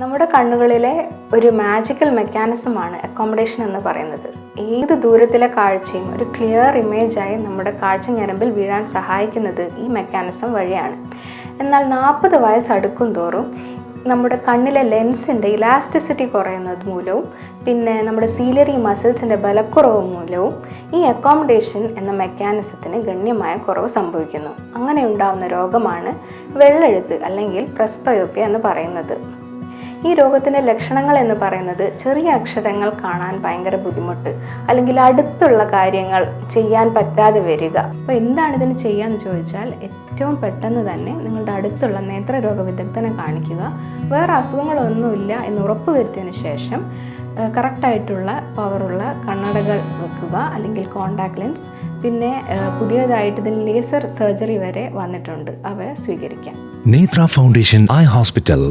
നമ്മുടെ കണ്ണുകളിലെ ഒരു magical മെക്കാനിസമാണ് accommodation എന്ന് പറയുന്നത്. ഏത് ദൂരത്തിലെ കാഴ്ചയും ഒരു ക്ലിയർ ഇമേജായി നമ്മുടെ കാഴ്ച ഞരമ്പിൽ വീഴാൻ സഹായിക്കുന്നത് ഈ മെക്കാനിസം വഴിയാണ്. എന്നാൽ 40 വയസ്സ് അടുക്കും തോറും നമ്മുടെ കണ്ണിലെ ലെൻസിൻ്റെ ഇലാസ്റ്റിസിറ്റി കുറയുന്നത് മൂലവും പിന്നെ നമ്മുടെ സീലറി മസിൽസിൻ്റെ ബലക്കുറവ് മൂലവും ഈ അക്കോമഡേഷൻ എന്ന മെക്കാനിസത്തിന് ഗണ്യമായ കുറവ് സംഭവിക്കുന്നു. അങ്ങനെ ഉണ്ടാകുന്ന രോഗമാണ് വെള്ളെഴുത്ത് അല്ലെങ്കിൽ പ്രസ്ബയോപ്പിയ എന്ന് പറയുന്നത്. ഈ രോഗത്തിൻ്റെ ലക്ഷണങ്ങൾ എന്ന് പറയുന്നത് ചെറിയ അക്ഷരങ്ങൾ കാണാൻ ഭയങ്കര ബുദ്ധിമുട്ട്, അല്ലെങ്കിൽ അടുത്തുള്ള കാര്യങ്ങൾ ചെയ്യാൻ പറ്റാതെ വരിക. അപ്പോൾ എന്താണ് ഇതിന് ചെയ്യാന്ന് ചോദിച്ചാൽ ഏറ്റവും പെട്ടെന്ന് തന്നെ നിങ്ങളുടെ അടുത്തുള്ള നേത്രരോഗ വിദഗ്ധനെ കാണിക്കുക. വേറെ അസുഖങ്ങളൊന്നുമില്ല എന്ന് ഉറപ്പുവരുത്തിയതിന് ശേഷം കറക്റ്റായിട്ടുള്ള പവറുള്ള കണ്ണടകൾ വെക്കുക, അല്ലെങ്കിൽ കോണ്ടാക്ട് ലെൻസ്. പിന്നെ പുതിയതായിട്ട് ഇതിൽ ലേസർ സർജറി വരെ വന്നിട്ടുണ്ട്, അവ സ്വീകരിക്കാം. നേത്ര ഫൗണ്ടേഷൻ ഐ ഹോസ്പിറ്റൽ.